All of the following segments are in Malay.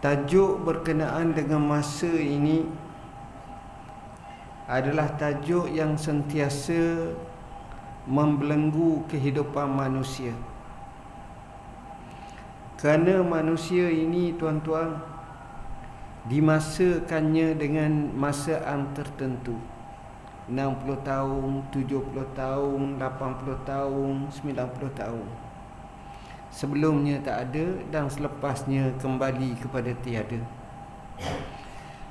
tajuk berkenaan dengan masa ini adalah tajuk yang sentiasa membelenggu kehidupan manusia. Kerana manusia ini, tuan-tuan, dimasakannya dengan masa yang tertentu. 60 tahun, 70 tahun, 80 tahun, 90 tahun. Sebelumnya tak ada dan selepasnya kembali kepada tiada.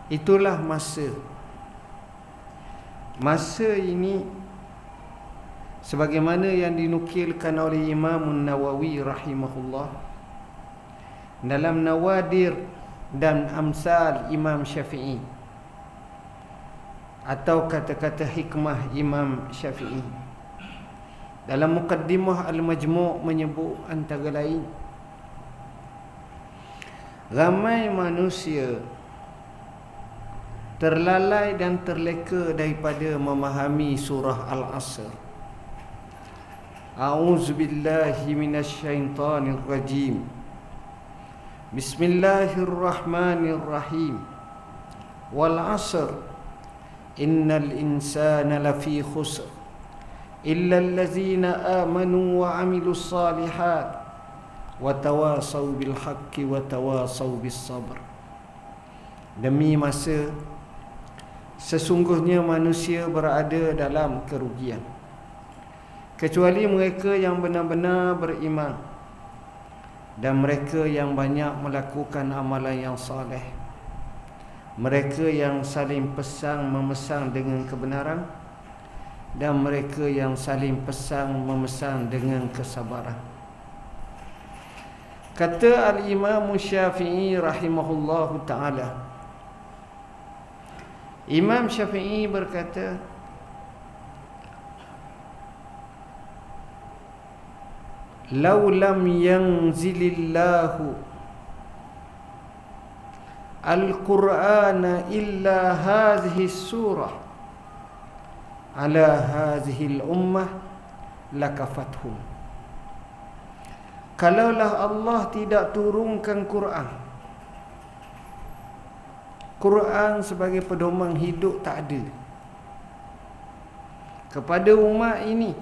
Itulah masa. Masa ini sebagaimana yang dinukilkan oleh Imam Nawawi rahimahullah dalam Nawadir dan Amsal Imam Syafi'i, atau kata-kata hikmah Imam Syafi'i. Dalam Muqaddimah Al-Majmu' menyebut antara lain, ramai manusia terlalai dan terleka daripada memahami surah Al-Asr. A'udzubillahi minasyaitanir rajim. Bismillahirrahmanirrahim. Wal 'asr innal insana lafi khusr illa allazina amanu wa 'amilus salihat wa tawasaw bil haqqi wa tawasaw bis sabr. Demi masa, sesungguhnya manusia berada dalam kerugian, kecuali mereka yang benar-benar beriman dan mereka yang banyak melakukan amalan yang saleh, mereka yang saling pesan memesan dengan kebenaran, dan mereka yang saling pesan memesan dengan kesabaran. Kata Al-Imam Syafi'i rahimahullahu ta'ala, Imam Syafi'i berkata, "Lau lam yanzilillahu al-Qur'ana illa hadhihi surah ala hadhihi al-ummah lakafathum." Kalaulah Allah tidak turunkan Quran sebagai pedoman hidup, tak ada kepada umat ini,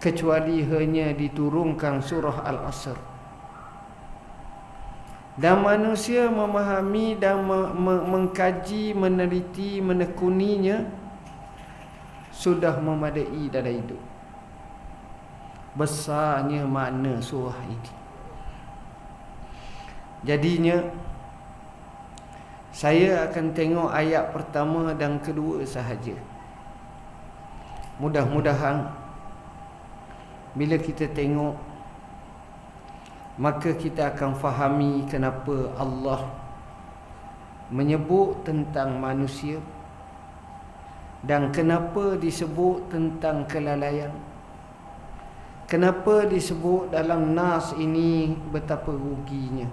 kecuali hanya diturunkan surah Al-Asr. Dan manusia memahami dan mengkaji, meneliti, menekuninya sudah memadai dalam hidup. Besarnya makna surah ini. Jadinya saya akan tengok ayat pertama dan kedua sahaja. Mudah-mudahan bila kita tengok, maka kita akan fahami kenapa Allah menyebut tentang manusia dan kenapa disebut tentang kelalaian. Kenapa disebut dalam nas ini betapa ruginya?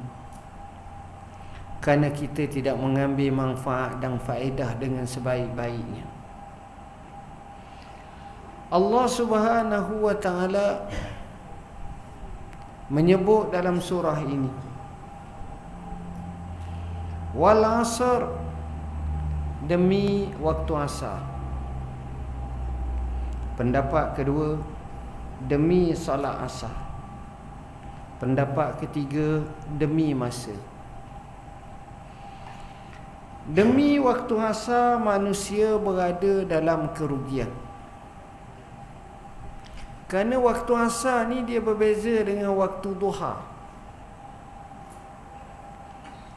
Kerana kita tidak mengambil manfaat dan faedah dengan sebaik-baiknya. Allah Subhanahu wa ta'ala menyebut dalam surah ini, wal 'asr, demi waktu asar. Pendapat kedua, demi salat asar. Pendapat ketiga, demi masa. Demi waktu asar, manusia berada dalam kerugian. Kerana waktu asar ni dia berbeza dengan waktu duha.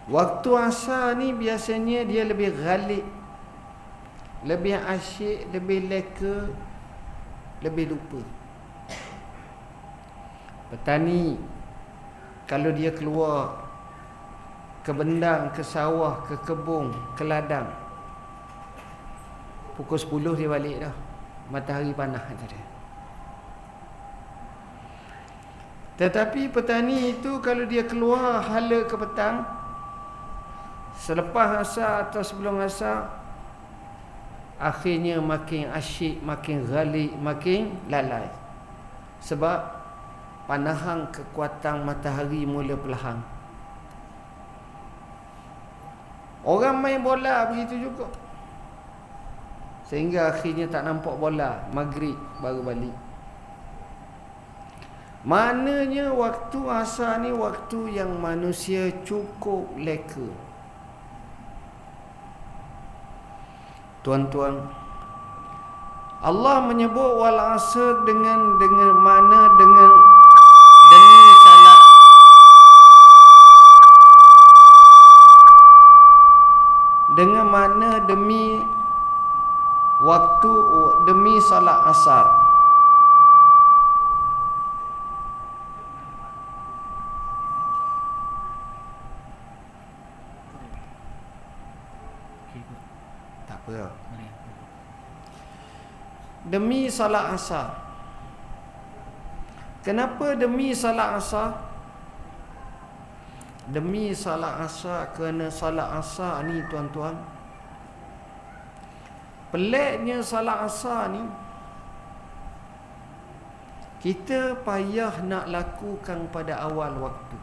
Waktu asar ni biasanya dia lebih ghalib, lebih asyik, lebih leka, lebih lupa. Petani kalau dia keluar ke bendang, ke sawah, ke kebun, ke ladang, pukul 10 dia balik dah. Matahari panas tadi. Tetapi petani itu kalau dia keluar hala ke petang, selepas asar atau sebelum asar, akhirnya makin asyik, makin ghalib, makin lalai. Sebab panahan kekuatan matahari mula perlahan. Orang main bola begitu juga. Sehingga akhirnya tak nampak bola, maghrib baru balik. Maknanya waktu asar ni waktu yang manusia cukup leka. Tuan-tuan, Allah menyebut wal asr dengan mana dengan demi salat, dengan mana demi waktu, demi salat asar. Tak apa. Demi salat asar. Kenapa demi salat asar? Demi salat asar kerana salat asar ni tuan-tuan, peliknya salat asar ni kita payah nak lakukan pada awal waktu.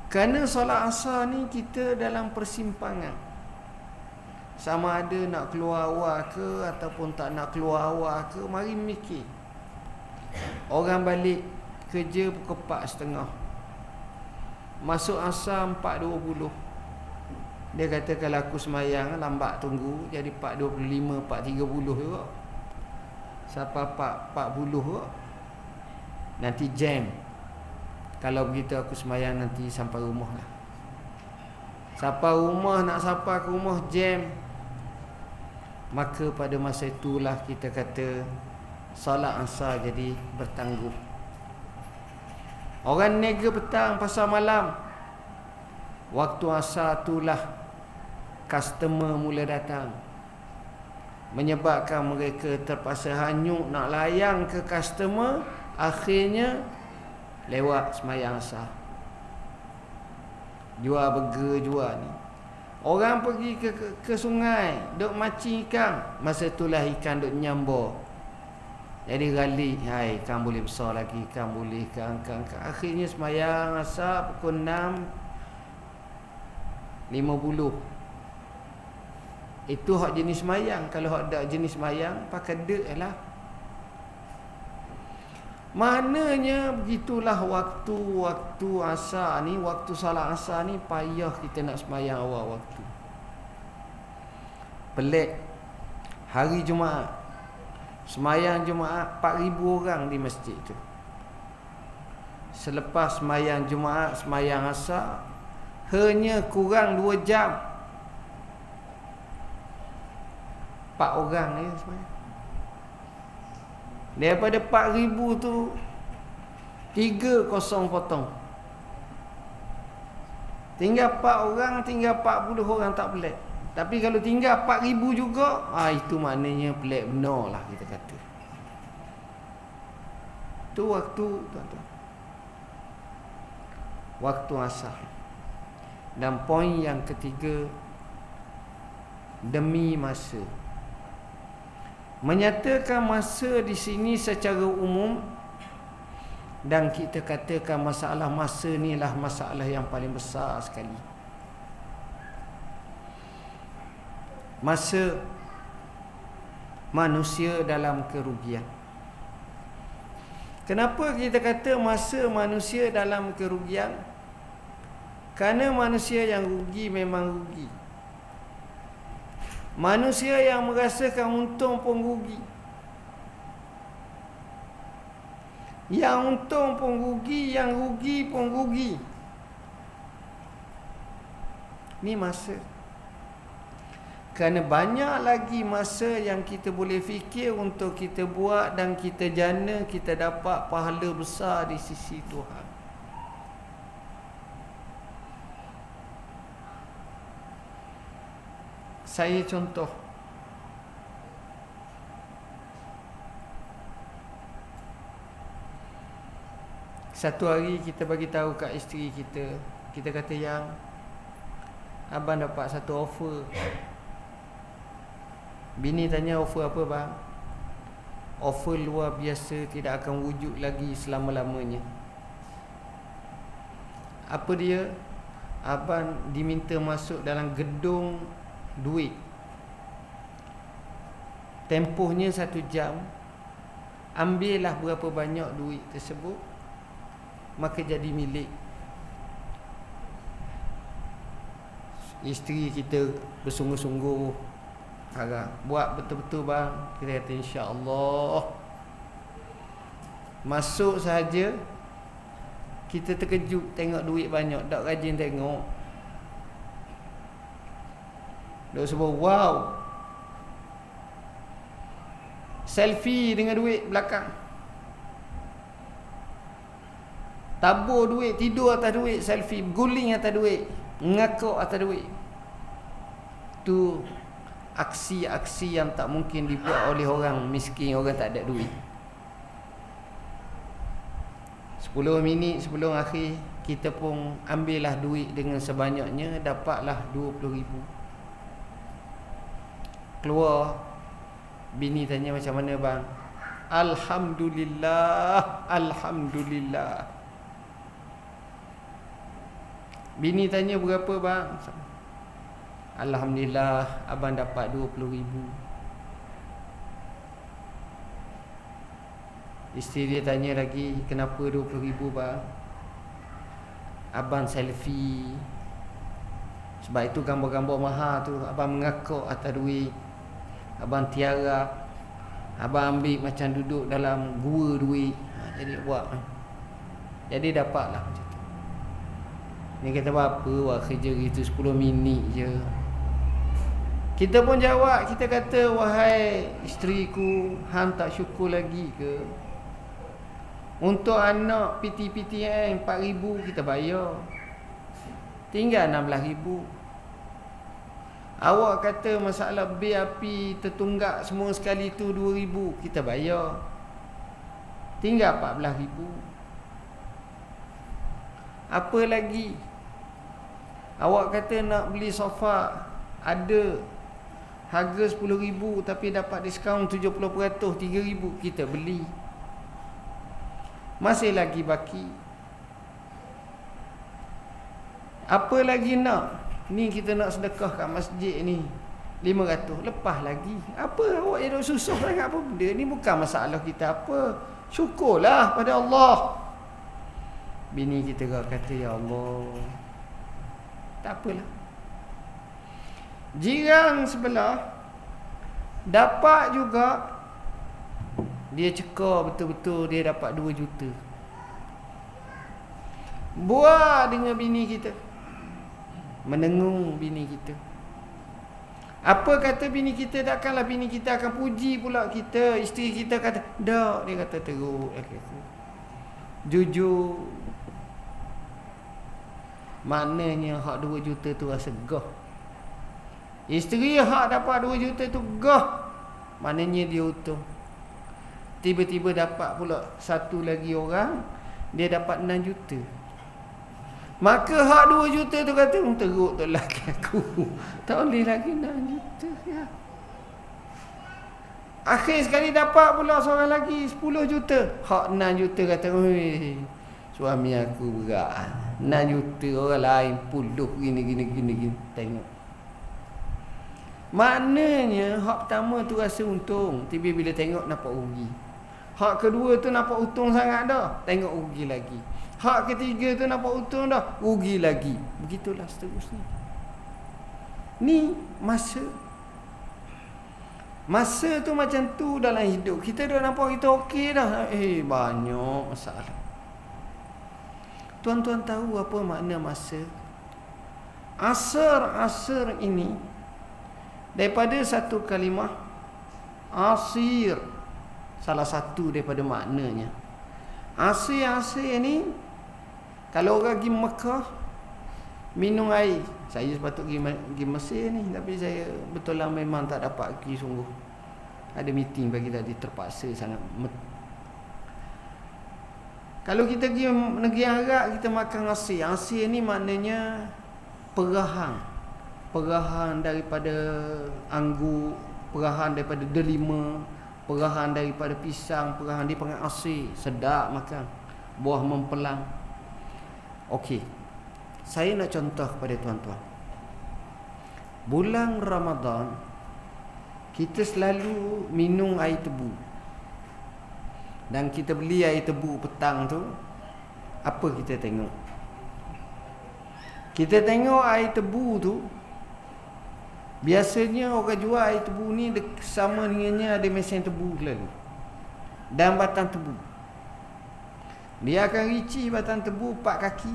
Kerana salat asar ni kita dalam persimpangan. Sama ada nak keluar awal ke ataupun tak nak keluar awal ke, mari mikir. Orang balik kerja pukul 4.30, masuk asar 4.20. Dia kata kalau aku semayang lambat tunggu, jadi 4.25, 4.30 juga. Sampai 4.40 juga. Nanti jam. Kalau begitu aku semayang nanti sampai rumah lah. Sampai rumah, nak sampai ke rumah jam. Maka pada masa itulah kita kata salat asar jadi bertangguh. Orang niaga petang pasar malam, waktu asar itulah customer mula datang, menyebabkan mereka terpaksa hanyut nak layang ke customer. Akhirnya lewat semayang asar, jual burger, jual ni. Orang pergi ke sungai, duk mancing ikan. Masa itulah ikan duk nyambor. Jadi gali, hai, ikan boleh besar lagi, ikan boleh, ikan. Akhirnya semayang asar pukul 6.50. Itu hak jenis semayang. Kalau hak tak jenis semayang, pakai dek lah. Maknanya begitulah waktu asar ni, waktu salat asar ni payah kita nak semayang awal waktu. Pelik. Hari Jumaat, semayang Jumaat 4,000 orang di masjid tu. Selepas semayang Jumaat, semayang asar, hanya kurang 2 jam, 4 orang ni semayang. Daripada 4,000 tu 3 potong. Tinggal 4 orang, tinggal 40 orang tak pelik. Tapi kalau tinggal 4,000 juga, itu maknanya pelik benar lah kita kata. Tu waktu, tuan-tuan, waktu asar. Dan poin yang ketiga, demi masa. Menyatakan masa di sini secara umum, dan kita katakan masalah masa ni lah masalah yang paling besar sekali. Masa manusia dalam kerugian. Kenapa kita kata masa manusia dalam kerugian? Kerana manusia yang rugi memang rugi. Manusia yang merasakan untung pun rugi. Yang untung pun rugi, yang rugi pun rugi. Ni masa. Kerana banyak lagi masa yang kita boleh fikir untuk kita buat dan kita jana kita dapat pahala besar di sisi Tuhan. Saya contoh. Satu hari kita bagi tahu kat isteri kita, kita kata, yang abang dapat satu offer. Bini tanya, offer apa bang? Offer luar biasa, tidak akan wujud lagi selama-lamanya. Apa dia? abang diminta masuk dalam gedung duit. Tempohnya 1 jam. Ambillah berapa banyak duit tersebut, maka jadi milik isteri kita. Bersungguh-sungguh harap buat betul-betul bang. Kita kata insya-Allah. Masuk saja kita terkejut tengok duit banyak, tak rajin tengok. Dok sebut wow. Selfie dengan duit belakang. Tabur duit, tidur atas duit, selfie, guling atas duit, ngakuk atas duit. Tu aksi-aksi yang tak mungkin dibuat oleh orang miskin, orang tak ada duit. 10 minit sebelum akhir, kita pun ambillah duit dengan sebanyaknya, dapatlah 20,000. Keluar, bini tanya macam mana bang? Alhamdulillah, Alhamdulillah. Bini tanya berapa bang? Alhamdulillah, abang dapat 20,000. Isteri dia tanya lagi, kenapa 20,000 bang? Abang selfie. Sebab itu gambar-gambar mahal tu abang mengakuk atas duit. Abang tiarap. Abang ambil macam duduk dalam gua duit. Jadi buat. Jadi dapatlah macam tu. Ni kata apa buat kerja gitu 10 minit je. Kita pun jawab, kita kata wahai isteriku, hang tak syukur lagi ke? Untuk anak PTPTN 4,000 kita bayar, tinggal 16,000. Awak kata masalah BAP tertunggak semua sekali tu 2,000 kita bayar, tinggal 14,000. Apa lagi? Awak kata nak beli sofa, ada harga 10,000 tapi dapat diskaun 70%, 3,000 kita beli. Masih lagi baki. Apa lagi nak? Ni kita nak sedekah kat masjid ni 500, lepas lagi. Apa awak yang susah sangat apa benda ni? Bukan masalah kita apa. Syukurlah pada Allah. Bini kita kata ya Allah, tak apalah. Jiran sebelah dapat juga, dia cekar betul-betul, dia dapat 2 juta. Buat dengan bini kita, menengung bini kita. Apa kata bini kita? Takkanlah bini kita akan puji pula kita. Isteri kita kata dak, dia kata teruk. Jujur. Maknanya hak 2 juta tu rasa gah. Isteri hak dapat 2 juta tu gah, maknanya dia untung. Tiba-tiba dapat pula satu lagi orang, dia dapat 6 juta. Maka hak 2 juta tu kata teruk tu laki aku, tak boleh lagi 6 juta ya. Akhir sekali dapat pula seorang lagi 10 juta. Hak 6 juta kata suami aku berat, 6 juta orang lain puluh gini. Tengok, maknanya hak pertama tu rasa untung, tiba bila tengok nampak rugi. Hak kedua tu nampak untung sangat dah, tengok rugi lagi. Hak ketiga tu nampak untung dah, rugi lagi. Begitulah seterusnya. Ni masa tu macam tu dalam hidup. Kita dah nampak kita okey dah, banyak masalah. Tuan-tuan tahu apa makna masa? Asar ini daripada satu kalimah asir, salah satu daripada maknanya. Asir ni, kalau orang pergi Mekah minum air, saya sepatutnya pergi Mesir ni, tapi saya betul lah memang tak dapat pergi sungguh. Ada meeting pagi tadi, terpaksa sangat. Kalau kita pergi negeri Arab, kita makan asir. Asir ni maknanya perahan daripada anggur, perahan daripada delima, perahan daripada pisang, perahan dipanggil asir. Sedap makan. Buah mempelang. Okey. Saya nak contoh kepada tuan-tuan. Bulan Ramadan, kita selalu minum air tebu. Dan kita beli air tebu petang tu, apa kita tengok? Kita tengok air tebu tu, biasanya orang jual air tebu ni sama dengannya ada mesin tebu lalu dan batang tebu. Dia akan rinci batang tebu 4 kaki.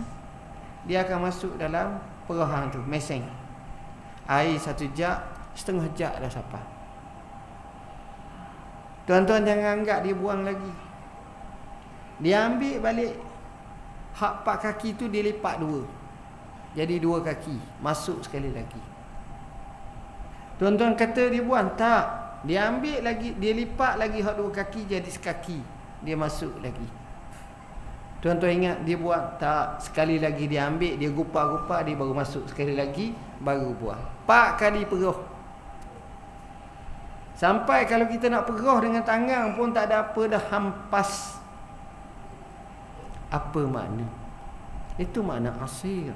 Dia akan masuk dalam perahan tu, mesin. Air 1 jak, setengah jak dah sampai. Tuan-tuan jangan anggap dia buang lagi. Dia ambil balik hak 4 kaki tu, dia lipat 2. Jadi 2 kaki, masuk sekali lagi. Tuan-tuan kata dia buang, tak. Dia ambil lagi, dia lipat lagi hak 2 kaki jadi sekaki. Dia masuk lagi. Tuan-tuan ingat dia buang? Tak. Sekali lagi dia ambil, dia gupar-gupar, dia baru masuk. Sekali lagi baru buang. 4 kali perah. Sampai kalau kita nak perah dengan tangan pun tak ada apa dah, hampas. Apa makna? Itu makna asir.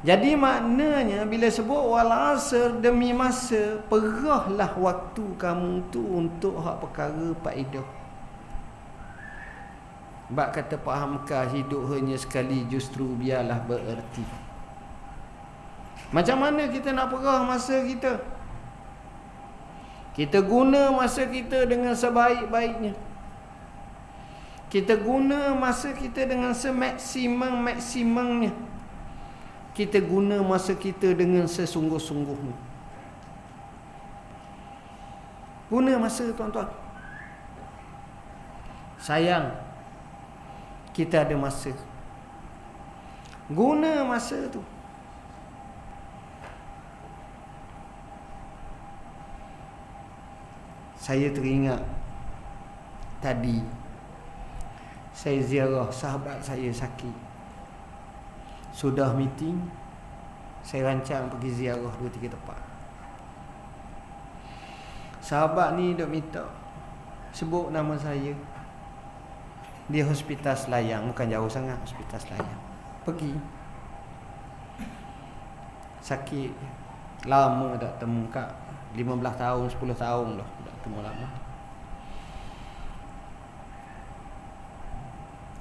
Jadi maknanya bila sebut wal asr, demi masa, perahlah waktu kamu tu untuk hak perkara faedah. Bak kata Pak Hamka, hidup hanya sekali, justru biarlah bererti. Macam mana kita nak perah masa kita? Kita guna masa kita dengan sebaik-baiknya. Kita guna masa kita dengan semaksimum-maksimumnya. Kita guna masa kita dengan sesungguh-sungguhnya. Guna masa, tuan-tuan. Sayang, kita ada masa. Guna masa tu. Saya teringat tadi saya ziarah sahabat saya sakit. Sudah meeting, saya rancang pergi ziarah 2-3 tempat. Sahabat ni duk minta sebut nama saya. Dia hospital Selayang, bukan jauh sangat, hospital Selayang. Pergi. Sakit lama tak temu, Kak. 15 tahun, 10 tahun dah tak temu lama.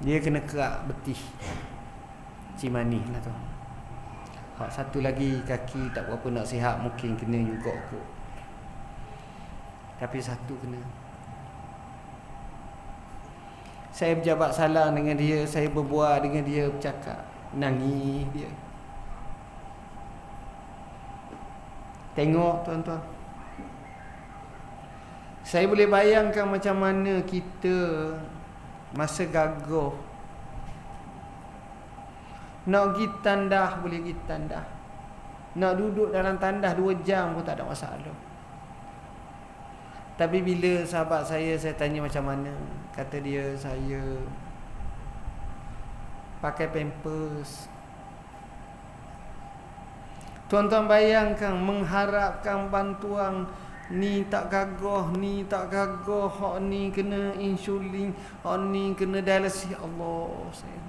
Dia kena kerak betih Cimani lah tu. Hak satu lagi kaki tak berapa nak sihat, mungkin kena juga kot. Tapi satu kena. Saya berjabat salam dengan dia, saya berbual dengan dia, bercakap, nangis dia. Tengok, tuan-tuan, saya boleh bayangkan macam mana kita masa gagah nak pergi tandah, boleh pergi tandah. Nak duduk dalam tandah 2 jam pun tak ada masalah. Tapi bila sahabat saya tanya macam mana, kata dia, saya pakai pampers. Tuan-tuan bayangkan, mengharapkan bantuan, ni tak gagah, ni tak gagah, hak ni kena insulin, hak ni kena dialisis. Allah, saya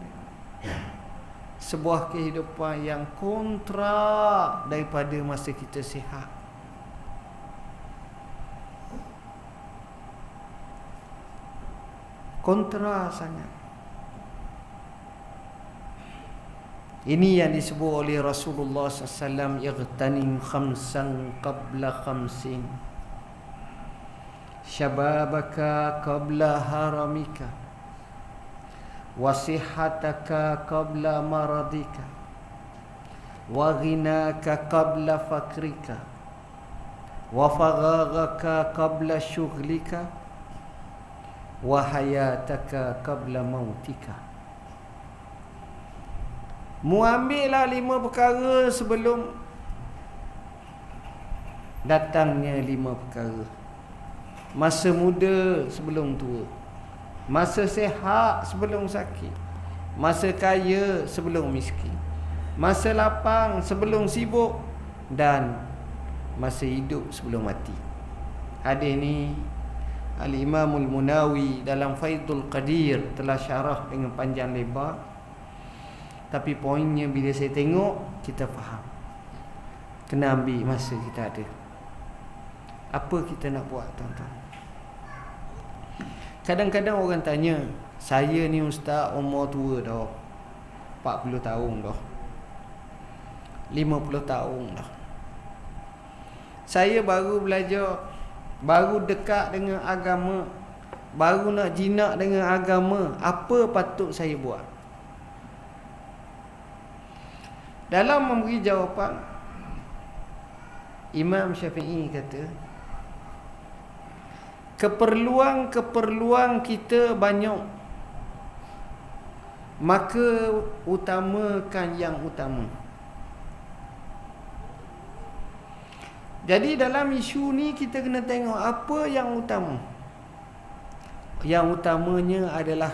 sebuah kehidupan yang kontra daripada masa kita sihat. Kontra sangat. Ini yang disebut oleh Rasulullah SAW, "Ightanim khamsan qabla khamsin, syababaka qabla haramika, wasihataka qabla maradika, wa ghinaka qabla fakrika, wa faghaghaka qabla syughlika, wa hayataka qabla mautika." Muambillah 5 perkara sebelum datangnya 5 perkara. Masa muda sebelum tua, masa sehat sebelum sakit, masa kaya sebelum miskin, masa lapang sebelum sibuk, dan masa hidup sebelum mati. Hadis ni Al-Imamul Munawi dalam Faidul Qadir telah syarah dengan panjang lebar. Tapi poinnya bila saya tengok, kita faham. Kena ambil masa kita ada. Apa kita nak buat, tuan-tuan? Kadang-kadang orang tanya, saya ni ustaz umur tua dah, 40 tahun dah, 50 tahun dah. Saya baru belajar, baru dekat dengan agama, baru nak jinak dengan agama. Apa patut saya buat? Dalam memberi jawapan, Imam Syafi'i kata, keperluan kita banyak, maka utamakan yang utama. Jadi dalam isu ni kita kena tengok apa yang utama. Yang utamanya adalah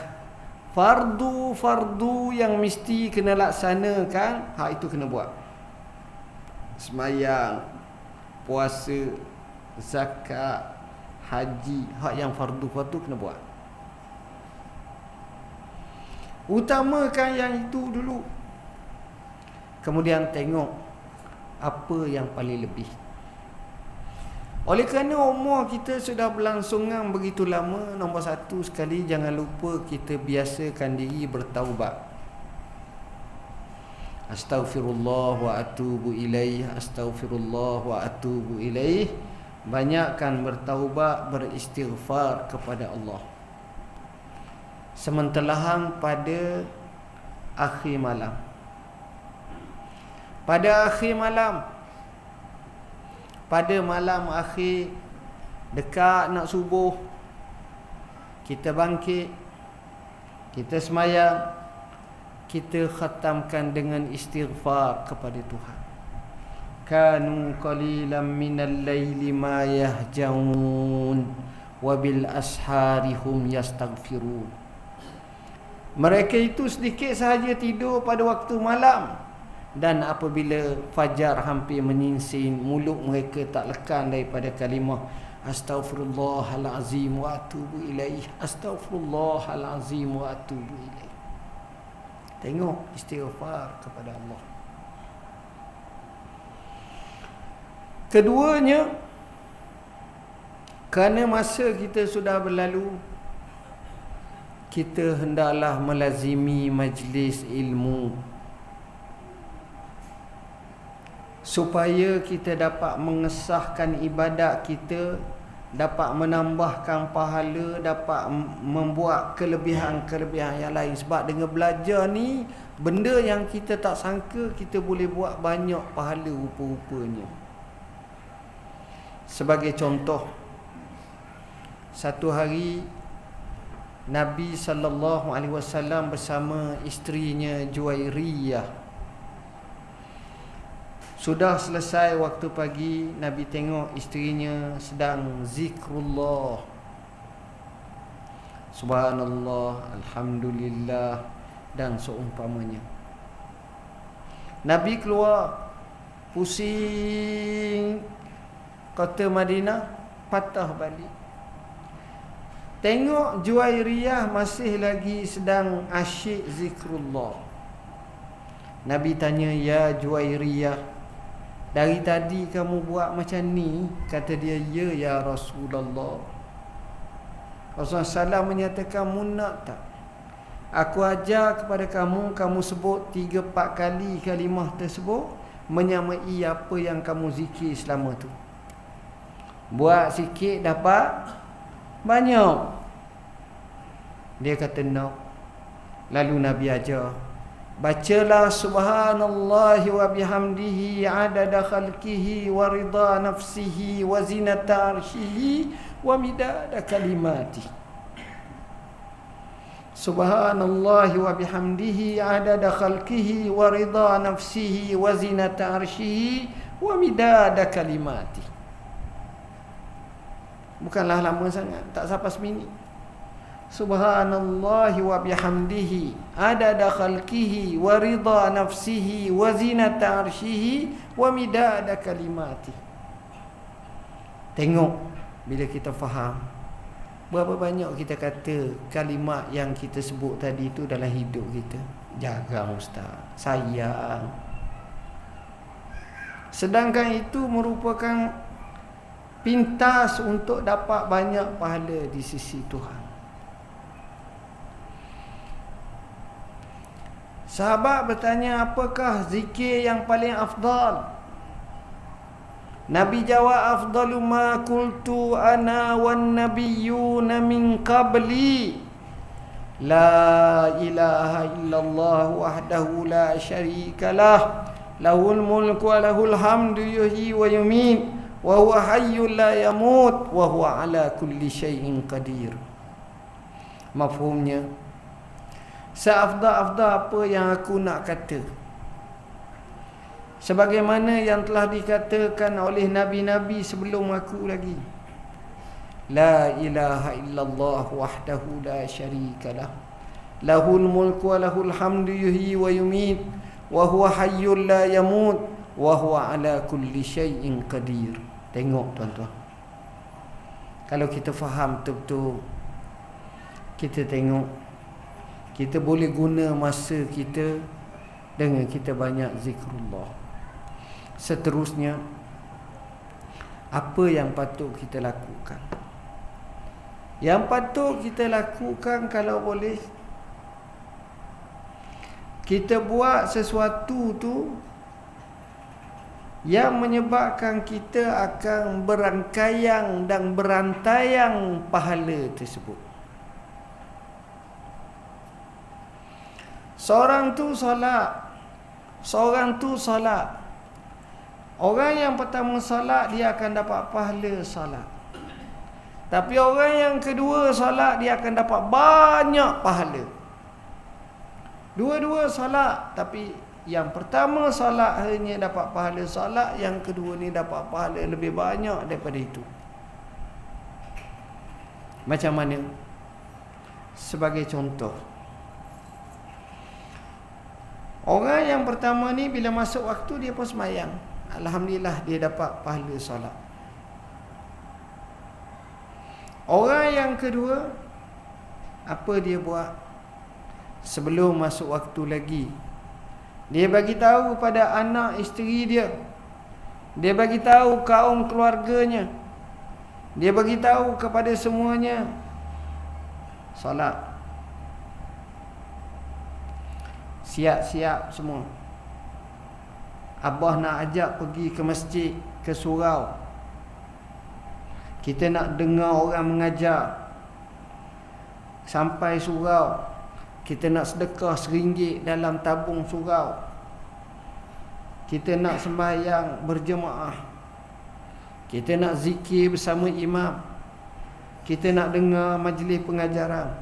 fardu-fardu yang mesti kena laksanakan, hak itu kena buat. Sembahyang, puasa, zakat, haji, hak yang fardu-fardu kena buat. Utamakan yang itu dulu. Kemudian tengok apa yang paling lebih. Oleh kerana umur kita sudah berlangsungan begitu lama, nombor satu sekali, jangan lupa kita biasakan diri bertaubat. Astaghfirullah wa atubu ilaih, astaghfirullah wa atubu ilaih. Banyakkan bertaubat, beristighfar kepada Allah. Sementelahan pada akhir malam. Pada akhir malam, pada malam akhir, dekat nak subuh, kita bangkit, kita semayang, kita khatamkan dengan istighfar kepada Tuhan. Kanu qalilan minal laili ma yahjaun wa bil ashari hum yastaghfirun. Mereka itu sedikit sahaja tidur pada waktu malam, dan apabila fajar hampir menyingsing, mulut mereka tak lekan daripada kalimah astaghfirullahalazim wa atubu ilaih, astaghfirullahalazim wa atubu ilaih. Tengok istighfar kepada Allah. Keduanya, kerana masa kita sudah berlalu, kita hendaklah melazimi majlis ilmu, supaya kita dapat mengesahkan ibadat kita, dapat menambahkan pahala, dapat membuat kelebihan-kelebihan yang lain. Sebab dengan belajar ni, benda yang kita tak sangka, kita boleh buat banyak pahala rupa-rupanya. Sebagai contoh, satu hari Nabi SAW bersama isterinya Juwairiyah. Sudah selesai waktu pagi, Nabi tengok isterinya sedang zikrullah, subhanallah, alhamdulillah dan seumpamanya. Nabi keluar, pusing kota Madinah, patah balik. Tengok Juwairiyah masih lagi sedang asyik zikrullah. Nabi tanya, ya Juwairiyah, dari tadi kamu buat macam ni? Kata dia, ya ya Rasulullah. Rasulullah SAW menyatakan, mu nak tak aku ajar kepada kamu, kamu sebut 3-4 kali kalimah tersebut menyamai apa yang kamu zikir selama tu. Buat sikit dapat banyak. Dia kata no. Lalu Nabi ajar, bacalah subhanallahi wa bihamdihi adada khalqihi wa ridha nafsihi wa zinata arshihi wa midada kalimati. Subhanallahi wa bihamdihi adada khalqihi wa ridha nafsihi wa zinata arshihi wa midada kalimati. Bukanlah lama sangat, tak sampai seminit. Subhanallahi wa bihamdihi adada khalqihi wa ridha nafsihi wa zinata arshihi wa midada kalimati. Tengok, bila kita faham, Berapa banyak kita kata kalimat yang kita sebut tadi itu dalam hidup kita. Jarang ustaz, sayang. Sedangkan itu merupakan pintas untuk dapat banyak pahala di sisi Tuhan. Sahabat bertanya, apakah zikir yang paling afdal? Nabi jawab, afdalu ma qultu ana wan nabiyyuna min qabli la ilaha illallah wahdahu la syarikalah lahul mulku wa lahul hamdu yuhyi wa yumiit wa huwa hayyul la yamut wa huwa ala kulli syai'in qadir. Mafhumnya, seafdal-afdal apa yang aku nak kata, sebagaimana yang telah dikatakan oleh nabi-nabi sebelum aku lagi. La ilaha illallah wahdahu la syarikalah lahul mulku wa lahul hamdu yuhyi wa yumiit wa huwa hayyul la yamut wa huwa ala kulli syai'in qadir. Tengok tuan-tuan, kalau kita faham betul-betul, kita tengok kita boleh guna masa kita dengan kita banyak zikrullah. Seterusnya, apa yang patut kita lakukan? Yang patut kita lakukan, kalau boleh, kita buat sesuatu tu yang menyebabkan kita akan berangkaian dan berantaian pahala tersebut. Seorang tu solat. Orang yang pertama solat, dia akan dapat pahala solat. Tapi orang yang kedua solat, dia akan dapat banyak pahala. Dua-dua solat, tapi yang pertama solat hanya dapat pahala solat, yang kedua ni dapat pahala lebih banyak daripada itu. Macam mana? Sebagai contoh, orang yang pertama ni bila masuk waktu dia pun sembahyang, alhamdulillah dia dapat pahala solat. Orang yang kedua, apa dia buat? Sebelum masuk waktu lagi, dia bagi tahu pada anak isteri dia, dia bagi tahu kaum keluarganya, dia bagi tahu kepada semuanya, solat. Siap-siap semua. Abah nak ajak pergi ke masjid, ke surau. Kita nak dengar orang mengajar. Sampai surau, kita nak sedekah RM1 dalam tabung surau. Kita nak sembahyang berjemaah. Kita nak zikir bersama imam. Kita nak dengar majlis pengajaran.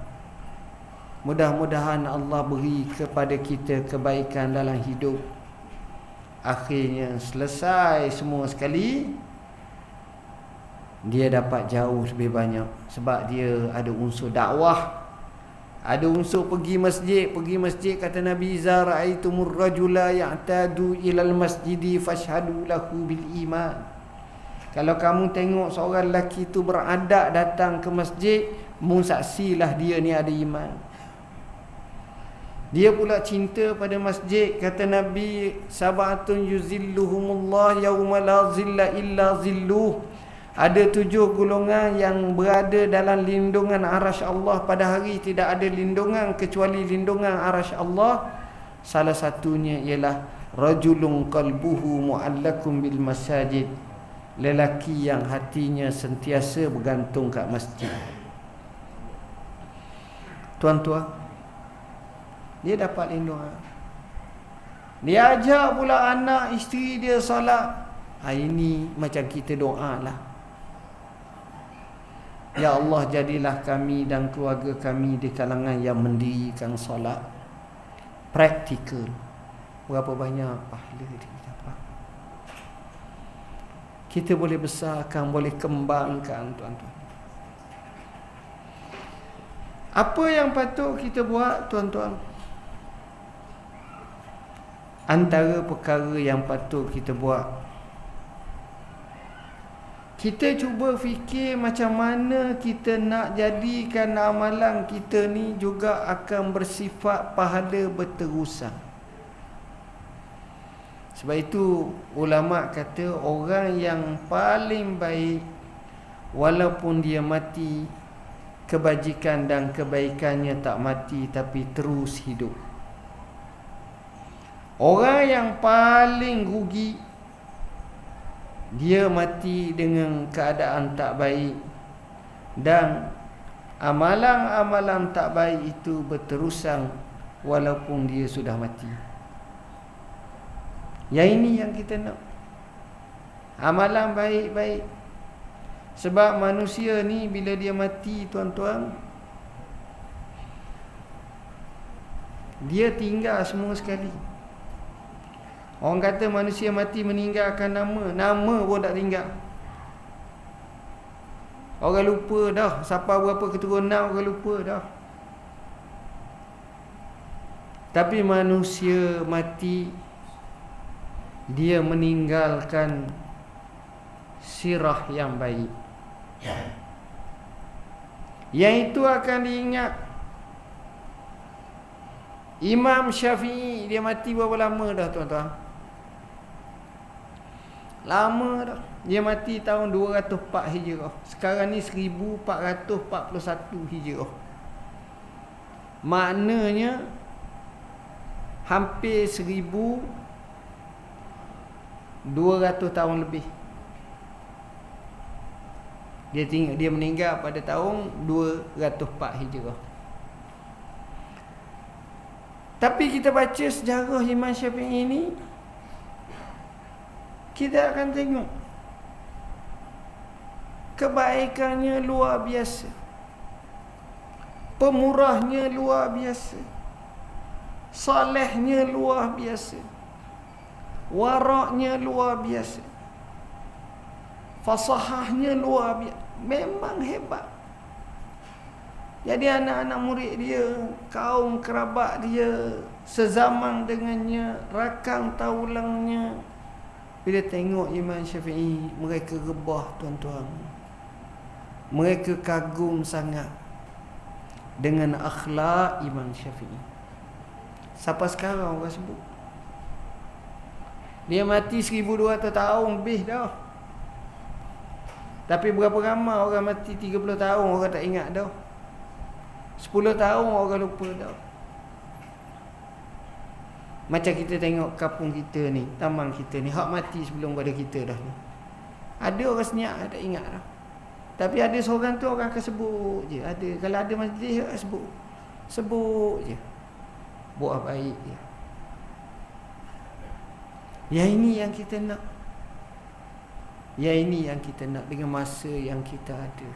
Mudah-mudahan Allah beri kepada kita kebaikan dalam hidup. Akhirnya selesai semua sekali, dia dapat jauh lebih banyak. Sebab dia ada unsur dakwah, ada unsur pergi masjid. Kata Nabi, iza ra'aitumur rajula ya'tadu ilal masjidi fashhadu lahu bil iman. Kalau kamu tengok seorang lelaki tu beradat datang ke masjid, mu saksilah dia ni ada iman. Dia pula cinta pada masjid. Kata Nabi, sabatun yuzilluhumullah yawma la zilla illa zilluh. Ada 7 golongan yang berada dalam lindungan arasy Allah. Pada hari tidak ada lindungan kecuali lindungan arasy Allah. Salah satunya ialah rajulun qalbuhu mu'allakum bil masajid. Lelaki yang hatinya sentiasa bergantung kat masjid. Tuan-tuan, dia dapat lindungan. Dia ajak pula anak isteri dia solat. Ini macam kita doa lah, ya Allah, jadilah kami dan keluarga kami di kalangan yang mendirikan solat. Praktikal. Berapa banyak pahala dia dapat. Kita boleh besarkan, boleh kembangkan, tuan-tuan. Apa yang patut kita buat, tuan-tuan? Antara perkara yang patut kita buat, Kita cuba fikir macam mana kita nak jadikan amalan kita ni juga akan bersifat pahala berterusan. Sebab itu ulama kata orang yang paling baik walaupun dia mati, kebajikan dan kebaikannya tak mati tapi terus hidup. Orang yang paling rugi, dia mati dengan keadaan tak baik dan amalan-amalan tak baik itu berterusan walaupun dia sudah mati. Yang ini yang kita nak, amalan baik-baik. Sebab manusia ni bila dia mati, tuan-tuan, dia tinggal semua sekali. Orang kata manusia mati meninggalkan nama. Nama pun tak tinggal. Orang lupa dah. Siapa berapa keturunan orang lupa dah. Tapi manusia mati, dia meninggalkan sirah yang baik. Yang itu akan diingat. Imam Syafi'i, dia mati berapa lama dah, tuan-tuan? Lama dah. Dia mati tahun 204 Hijrah. Sekarang ni 1441 Hijrah. Maknanya hampir 1200 tahun lebih. Dia meninggal pada tahun 204 Hijrah. Tapi kita baca sejarah Imam Syafi'i ini, kita akan tengok kebaikannya luar biasa, pemurahnya luar biasa, salehnya luar biasa, waraknya luar biasa, fasahahnya luar biasa. Memang hebat. Jadi anak-anak murid dia, kaum kerabat dia, sezaman dengannya, rakan taulangnya, bila tengok Imam Syafi'i, mereka rebah, tuan-tuan. Mereka kagum sangat dengan akhlak Imam Syafi'i. Siapa sekarang orang sebut? Dia mati 1200 tahun lebih dah. Tapi berapa ramai orang mati 30 tahun orang tak ingat dah. 10 tahun orang lupa dah. Macam kita tengok kampung kita ni, taman kita ni, hak mati sebelum pada kita dah ni. Ada orang senyap tak ingat dah. Tapi ada seorang tu orang akan sebut je. Ada, kalau ada majlis sebut. Sebut je. Buat baik je. Yang ini yang kita nak. Yang ini yang kita nak dengan masa yang kita ada.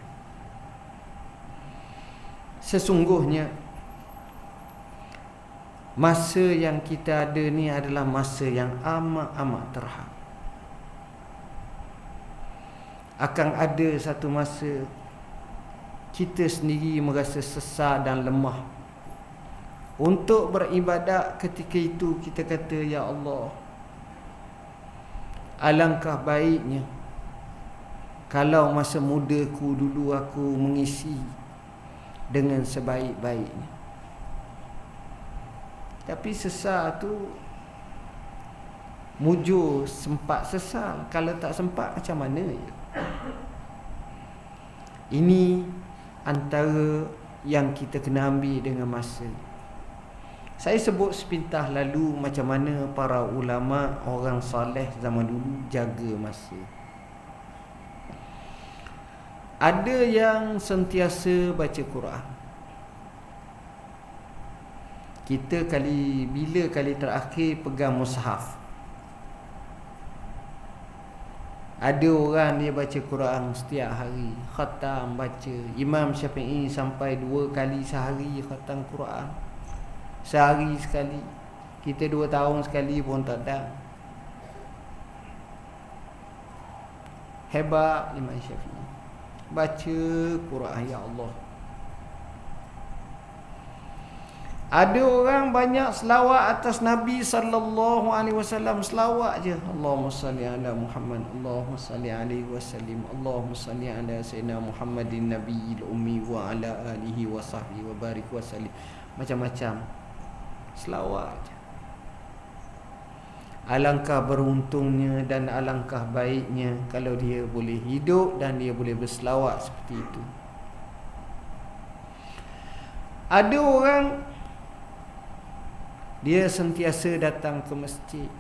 Sesungguhnya masa yang kita ada ni adalah masa yang amat-amat terhad. Akan ada satu masa kita sendiri merasa sesak dan lemah. Untuk beribadat ketika itu kita kata, ya Allah, alangkah baiknya kalau masa mudaku dulu aku mengisi dengan sebaik-baiknya. Tapi sesal tu mujur sempat sesal. Kalau tak sempat macam mana ya? Ini antara yang kita kena ambil dengan masa. Saya sebut sepintah lalu macam mana para ulama, orang soleh zaman dulu jaga masa. Ada yang sentiasa baca Quran. Kita bila kali terakhir pegang mushaf? Ada orang dia baca Quran setiap hari, khatam baca. Imam Syafi'i sampai 2 kali sehari khatam Quran. Sehari sekali. Kita 2 tahun sekali pun tak ada. Hebat Imam Syafi'i. Baca Quran, ya Allah. Ada orang banyak selawat atas Nabi sallallahu alaihi wasallam, selawat je. Allahumma salli ala Muhammad, Allahumma salli alaihi wasallim, Allahumma salli ala sayyidina Muhammadin nabiyil ummi wa ala alihi wa sahbihi wa barik wa sallim. Macam-macam selawat je. Alangkah beruntungnya dan alangkah baiknya kalau dia boleh hidup dan dia boleh berselawat seperti itu. Ada orang dia sentiasa datang ke masjid.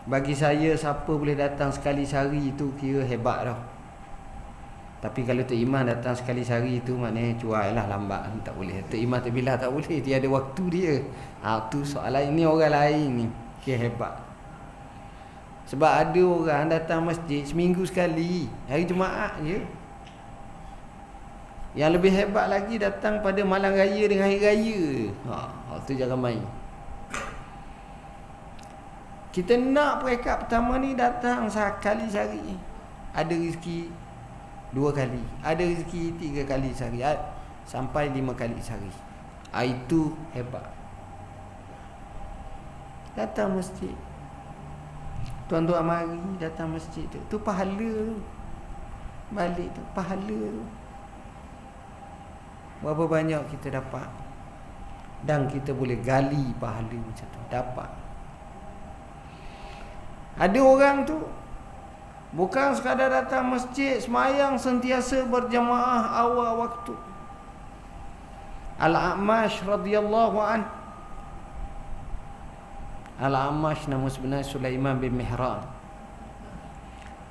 Bagi saya, siapa boleh datang sekali sehari itu kira hebat dah. Tapi kalau Tok Iman datang sekali sehari itu maknanya cuai lah, lambat, tak boleh. Tok Iman terbilah tak boleh, dia ada waktu dia. Tu soalan ini orang lain ni kira hebat. Sebab ada orang datang masjid seminggu sekali, hari Jumaat je. Yang lebih hebat lagi datang pada malam raya dengan hari raya. Tu jangan main. Kita nak peringkat pertama ni datang sekali sehari. Ada rezeki 2 kali, ada rezeki 3 kali sehari, sampai 5 kali sehari. Itu hebat. Datang masjid. Tuan-tuan mari datang masjid tu. Tu pahala tu. Balik tu pahala tu. Berapa banyak kita dapat. Dan kita boleh gali pahala macam tu. Dapat. Ada orang tu bukan sekadar datang masjid, semayang sentiasa berjamaah awal waktu. Al-A'mash radhiyallahu an. Al-A'mash nama sebenar Sulaiman bin Mihran.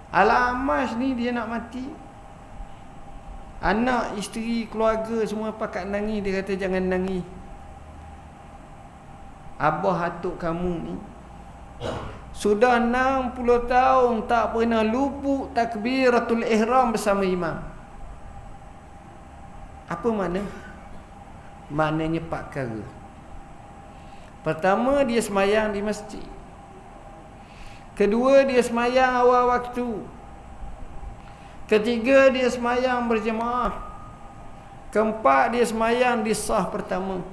Al-A'mash ni dia nak mati. Anak, isteri, keluarga semua pakat nangis. Dia kata jangan nangis. Abah atuk kamu ni sudah 60 tahun tak pernah luput takbiratul ihram bersama imam. Apa makna? Maknanya 4 perkara. Pertama, dia semayang di masjid. Kedua, dia semayang awal waktu. Ketiga, dia semayang berjemaah. Keempat, dia semayang di sah pertama.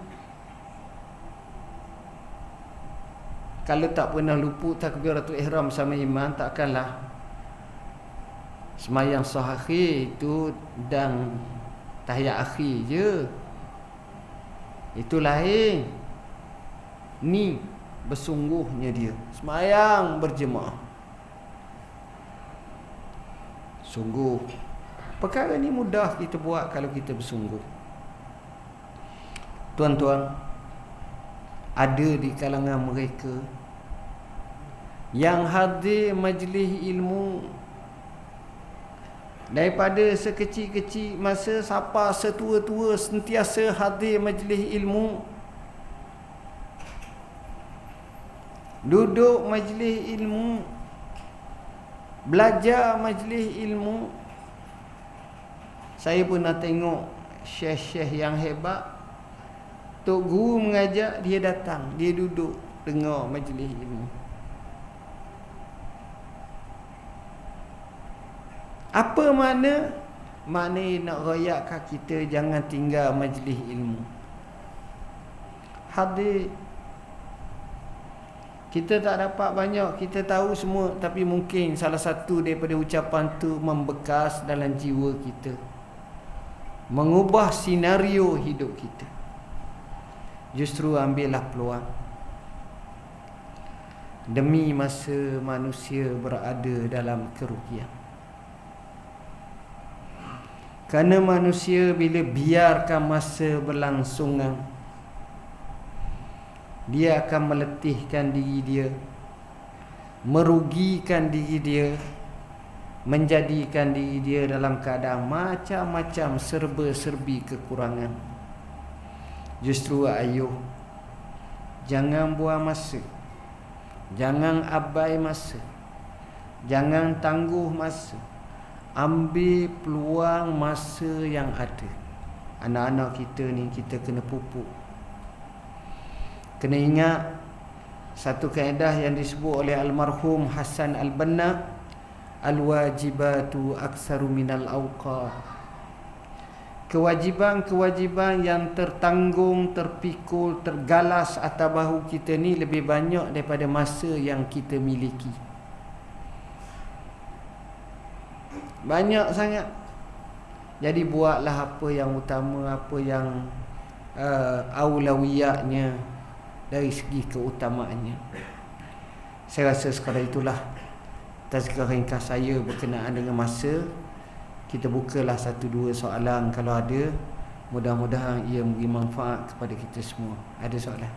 Kalau tak pernah luput takbiratul ihram sama imam, takkanlah semayang sah akhir itu dan tahiyat akhir je. Itu lain. Ni bersungguhnya dia semayang berjemaah. Sungguh perkara ni mudah kita buat kalau kita bersungguh. Tuan-tuan, ada di kalangan mereka yang hadir majlis ilmu daripada sekecil-kecil masa sampai setua-tua sentiasa hadir majlis ilmu, duduk majlis ilmu, belajar majlis ilmu. Saya pernah tengok syekh-syekh yang hebat, tok guru mengajak dia datang, dia duduk dengar majlis ilmu. Apa makna? Maknanya nak royakkan kita jangan tinggal majlis ilmu. Hadir. Kita tak dapat banyak, kita tahu semua, tapi mungkin salah satu daripada ucapan tu membekas dalam jiwa kita, mengubah senario hidup kita. Justru ambillah peluang. Demi masa manusia berada dalam kerugian. Kerana manusia bila biarkan masa berlangsungan, dia akan meletihkan diri dia, merugikan diri dia, menjadikan diri dia dalam keadaan macam-macam serba-serbi kekurangan. Justru ayuh, jangan buang masa, jangan abai masa, jangan tangguh masa. Ambil peluang masa yang ada. Anak-anak kita ni kita kena pupuk. Kena ingat satu kaedah yang disebut oleh almarhum Hasan Al-Banna, al-wajibatu aksaru minal awqat. kewajiban-kewajiban yang tertanggung, terpikul, tergalas atas bahu kita ni lebih banyak daripada masa yang kita miliki. Banyak sangat. Jadi buatlah apa yang utama, apa yang aulawiyatnya dari segi keutamaannya. Saya rasa sekadar itulah tazkirah ringkas saya berkenaan dengan masa. Kita bukalah 1-2 soalan kalau ada. Mudah-mudahan ia memberi manfaat kepada kita semua. Ada soalan?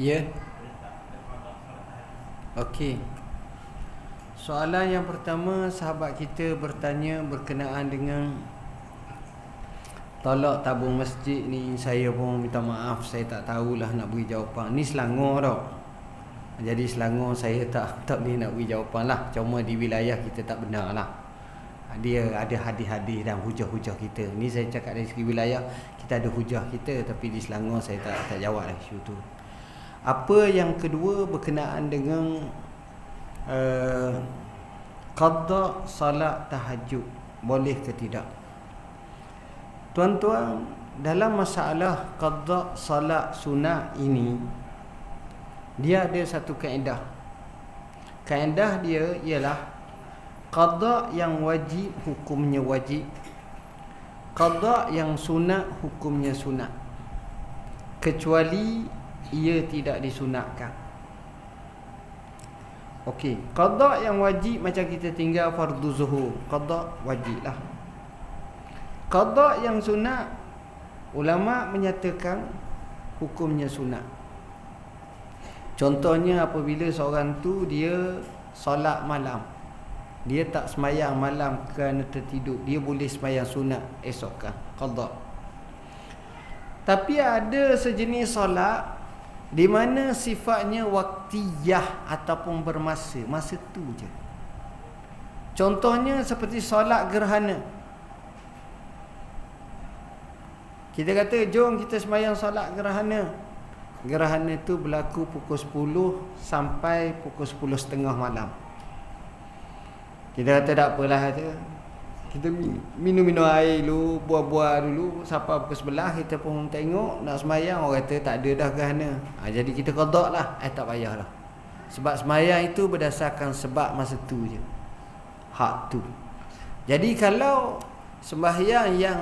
Ya. Okey. Soalan yang pertama, sahabat kita bertanya berkenaan dengan tolak tabung masjid ni. Saya pun minta maaf, saya tak tahulah nak beri jawapan. Ni Selangor tau. Jadi Selangor saya tak boleh nak beri jawapan lah. Cuma di wilayah kita tak benar lah. Dia ada hadis-hadis dan hujah-hujah kita. Ni saya cakap dari segi wilayah, kita ada hujah kita. Tapi di Selangor saya tak jawab lah isu tu. Apa yang kedua berkenaan dengan qada salat tahajud, boleh ke tidak? Tuan-tuan, dalam masalah qada salat sunat ini, dia ada satu kaedah. Kaedah dia ialah qada yang wajib hukumnya wajib, qada yang sunat hukumnya sunat, kecuali ia tidak disunatkan. Okey, qada yang wajib macam kita tinggal fardu zuhur, qada wajib lah. Qada yang sunat, ulama menyatakan hukumnya sunat. Contohnya apabila seorang tu dia solat malam, dia tak semayang malam kerana tertidur, dia boleh semayang sunat esokkan, qada. Tapi ada sejenis solat di mana sifatnya waktiyah ataupun bermasa, masa tu je. Contohnya seperti solat gerhana. Kita kata jom kita sembahyang solat gerhana. Gerhana tu berlaku pukul 10 sampai pukul 10.30 malam. Kita kata tak apalah, kita minum air dulu, buah-buah dulu sampai pukul 11, kita pun tengok nak semayang, orang kata tak ada dah gerhana. Jadi kita qada lah, tak payahlah. Sebab semayang itu berdasarkan sebab masa tu je, hak tu. Jadi kalau sembahyang yang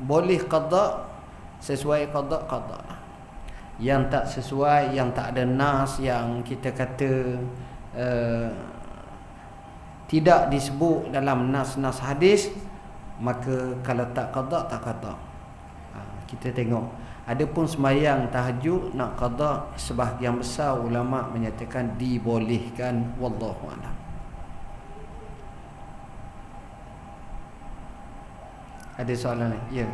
boleh qada, sesuai qada lah. Yang tak sesuai, yang tak ada nas, yang kita kata tidak disebut dalam nas-nas hadis, maka kalau tak qada, tak qada. Kita tengok. Adapun sembahyang tahajud nak qada, sebahagian besar ulama menyatakan dibolehkan, wallahu a'lam. Ada soalan lain? Ya.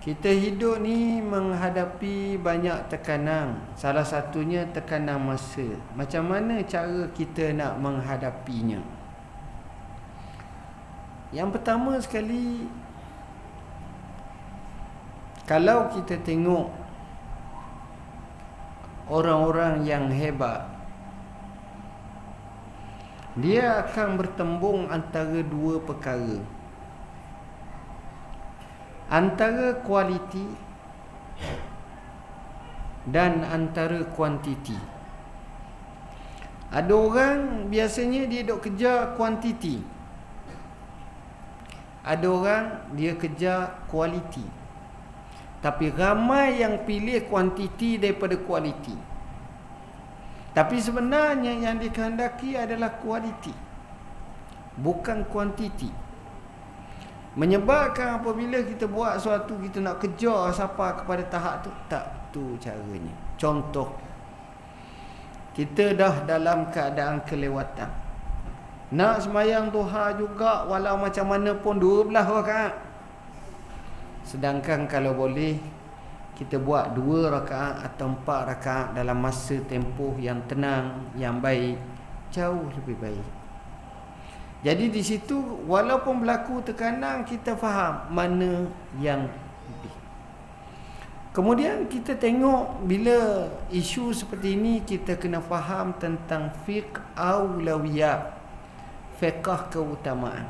Kita hidup ni menghadapi banyak tekanan. Salah satunya tekanan masa. Macam mana cara kita nak menghadapinya? Yang pertama sekali, kalau kita tengok orang-orang yang hebat, dia akan bertembung antara dua perkara. Antara kualiti dan antara kuantiti. Ada orang biasanya dia duk kejar kuantiti, ada orang dia kejar kualiti. Tapi ramai yang pilih kuantiti daripada kualiti. Tapi sebenarnya yang dikehendaki adalah kualiti, bukan kuantiti. Menyebabkan apabila kita buat sesuatu, kita nak kejar siapa kepada tahap tu. Tak, tu caranya. Contoh, kita dah dalam keadaan kelewatan, nak sembahyang duha juga, walau macam mana pun 12 rakaat. Sedangkan kalau boleh, kita buat 2 rakaat atau 4 rakaat dalam masa tempoh yang tenang, yang baik, jauh lebih baik. Jadi di situ walaupun berlaku tekanan, kita faham mana yang lebih. Kemudian kita tengok bila isu seperti ini, kita kena faham tentang fiqh aulawiyat, fiqh keutamaan.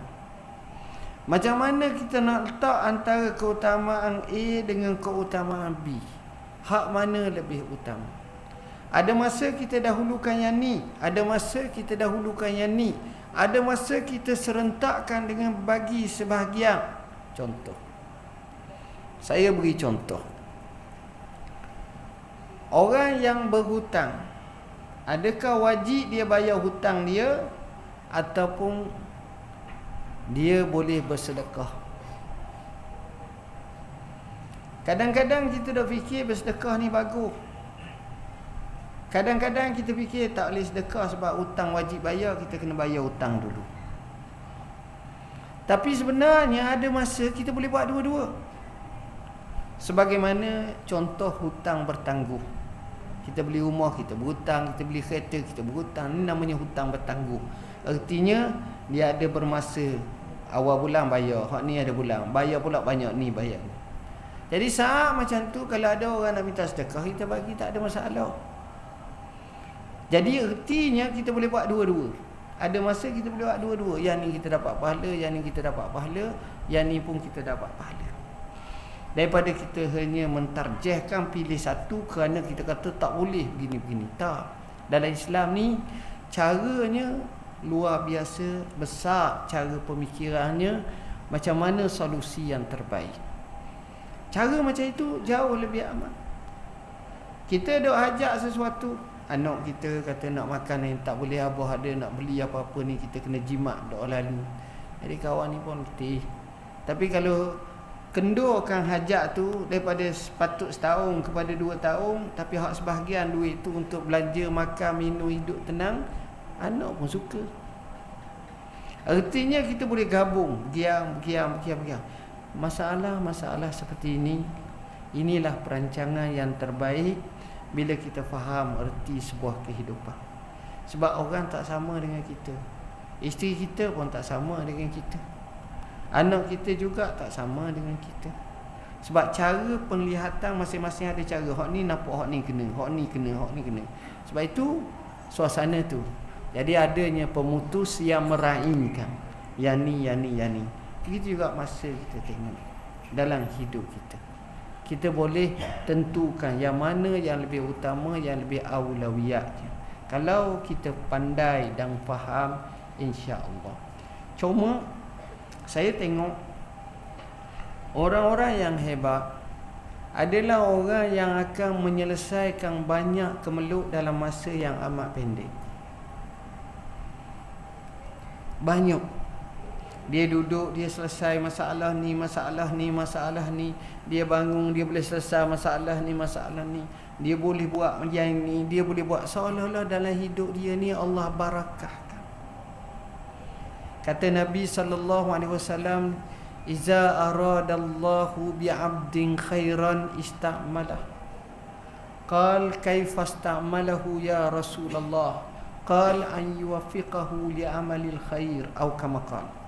Macam mana kita nak letak antara keutamaan A dengan keutamaan B? Hak mana lebih utama? Ada masa kita dahulukan yang ni, ada masa kita dahulukan yang ni, ada masa kita serentakkan dengan bagi sebahagian. Contoh, saya beri contoh. Orang yang berhutang, adakah wajib dia bayar hutang dia, ataupun dia boleh bersedekah? Kadang-kadang kita dah fikir bersedekah ni bagus. Kadang-kadang kita fikir tak boleh sedekah sebab hutang wajib bayar, kita kena bayar hutang dulu. Tapi sebenarnya ada masa kita boleh buat dua-dua. Sebagaimana contoh hutang bertangguh. Kita beli rumah, kita berhutang. Kita beli kereta, kita berhutang. Ini namanya hutang bertangguh. Artinya dia ada bermasa. Awal bulan bayar, hak ni ada bulan, bayar pula banyak ni bayar. Jadi saat macam tu, kalau ada orang nak minta sedekah, kita bagi, tak ada masalah. Jadi artinya kita boleh buat dua-dua. Ada masa kita boleh buat dua-dua. Yang ni kita dapat pahala, yang ni kita dapat pahala, yang ni pun kita dapat pahala. Daripada kita hanya mentarjihkan pilih satu kerana kita kata tak boleh begini-begini. Tak. Dalam Islam ni caranya luar biasa besar, cara pemikirannya, macam mana solusi yang terbaik. Cara macam itu jauh lebih aman. Kita dok hajat sesuatu, anak kita kata nak makan ni, tak boleh, abah ada nak beli apa-apa ni, kita kena jimat dok lalu. Jadi kawan ni pun letih. Tapi kalau kendurkan hajat tu daripada sepatut setahun kepada 2 tahun, tapi hak sebahagian duit tu untuk belanja, makan, minum, hidup tenang, anak pun suka. Artinya kita boleh gabung, giam. Masalah-masalah seperti ini, inilah perancangan yang terbaik bila kita faham erti sebuah kehidupan. Sebab orang tak sama dengan kita. Isteri kita pun tak sama dengan kita. Anak kita juga tak sama dengan kita. Sebab cara penglihatan masing-masing ada cara. Hak ni nampak, hak ni kena, hak ni kena, hak ni kena. Sebab itu suasana tu. Jadi adanya pemutus yang meraihkan yang ni. Begitu juga masa kita tengok dalam hidup kita. Kita boleh tentukan yang mana yang lebih utama, yang lebih aulawiyatnya. Kalau kita pandai dan faham, insya-Allah. Cuma saya tengok orang-orang yang hebat adalah orang yang akan menyelesaikan banyak kemeluk dalam masa yang amat pendek. Banyak. Dia duduk, dia selesai masalah ni. Dia bangun, dia boleh selesai masalah ni. Dia boleh buat yang ni, dia boleh buat, seolah-olah dalam hidup dia ni Allah barakahkan. Kata Nabi SAW, "Iza aradallahu bi'abdin khairan ista'malah." Qal kaifa ista'malahu ya Rasulullah? Qal an yuwaffiqahu li'amalil khair, atau kama qala.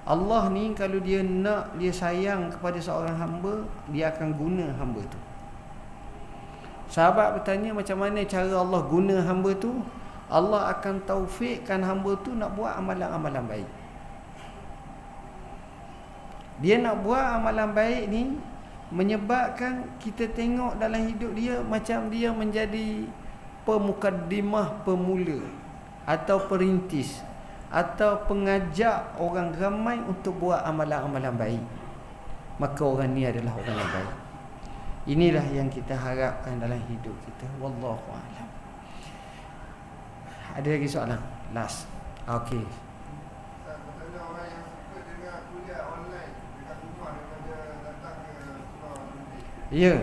Allah ni kalau dia nak, dia sayang kepada seorang hamba, dia akan guna hamba tu. Sahabat bertanya, macam mana cara Allah guna hamba tu? Allah akan taufikkan hamba tu nak buat amalan-amalan baik. Dia nak buat amalan baik ni menyebabkan kita tengok dalam hidup dia macam dia menjadi pemukaddimah, pemula atau perintis atau pengajak orang ramai untuk buat amalan-amalan baik. Maka orang ni adalah orang yang baik. Inilah yang kita harapkan dalam hidup kita. Wallahu a'lam. Ada lagi soalan? Last. Okey. Ada orang yang suka dengar kuliah online Ya.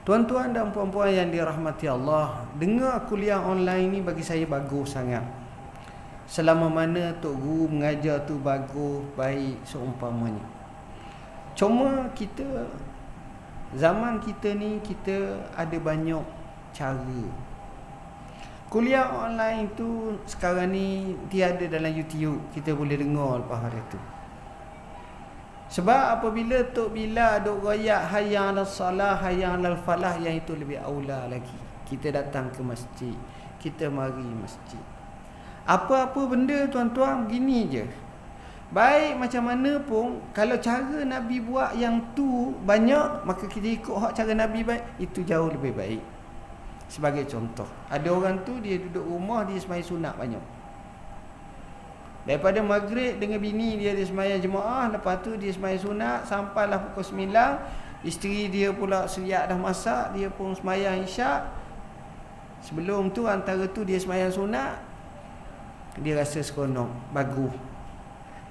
Tuan-tuan dan puan-puan yang dirahmati Allah, dengar kuliah online ni bagi saya bagus sangat. Selama mana tok guru mengajar tu bagus, baik seumpamanya. Cuma kita, zaman kita ni, kita ada banyak cara. Kuliah online tu sekarang ni tiada dalam YouTube, kita boleh dengar lepas hari tu. Sebab apabila Tok Bilal duk royak hayya 'alas salah, hayya 'alal falah, yang itu lebih aula lagi. Kita datang ke masjid, kita mari masjid. Apa-apa benda tuan-tuan begini je. Baik macam mana pun, kalau cara Nabi buat yang tu banyak, maka kita ikut hak cara Nabi baik, itu jauh lebih baik. Sebagai contoh, ada orang tu dia duduk rumah, dia sembahyang sunat banyak. Daripada maghrib dengan bini dia sembahyang jemaah, lepas tu dia sembahyang sunat sampailah pukul 9, isteri dia pula seriak dah masak, dia pun sembahyang isyak. Sebelum tu antara tu dia sembahyang sunat, dia rasa seronok, bagus.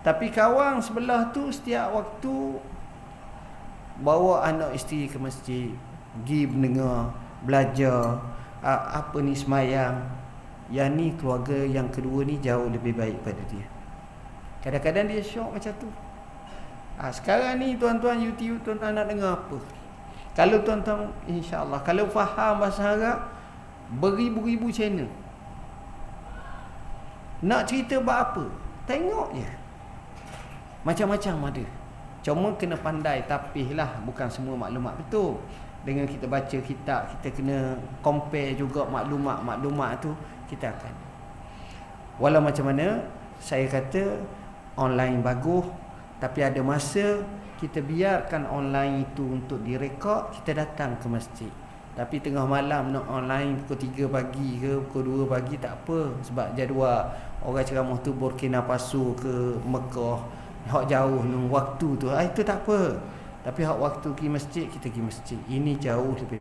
Tapi kawan sebelah tu setiap waktu bawa anak isteri ke masjid, pergi mendengar, belajar apa ni sembahyang. Yang ni keluarga yang kedua ni jauh lebih baik pada dia. Kadang-kadang dia syok macam tu. Sekarang ni tuan-tuan YouTube, tuan-tuan nak dengar apa? Kalau tuan-tuan insya-Allah kalau faham bahasa Arab, beribu-ribu channel. Nak cerita buat apa? Tengok je. Macam-macam ada. Cuma kena pandai tapihlah, bukan semua maklumat betul. Dengan kita baca kitab, kita kena compare juga maklumat tu, kita akan. Walau macam mana, saya kata online bagus, tapi ada masa kita biarkan online itu untuk direkod, kita datang ke masjid. Tapi tengah malam nak online pukul 3 pagi ke pukul 2 pagi tak apa, sebab jadual orang ceramah tu Burkina Faso ke Mekah, hak jauh waktu tu, itu tak apa. Tapi hak waktu pergi masjid, kita pergi masjid. Ini jauh lebih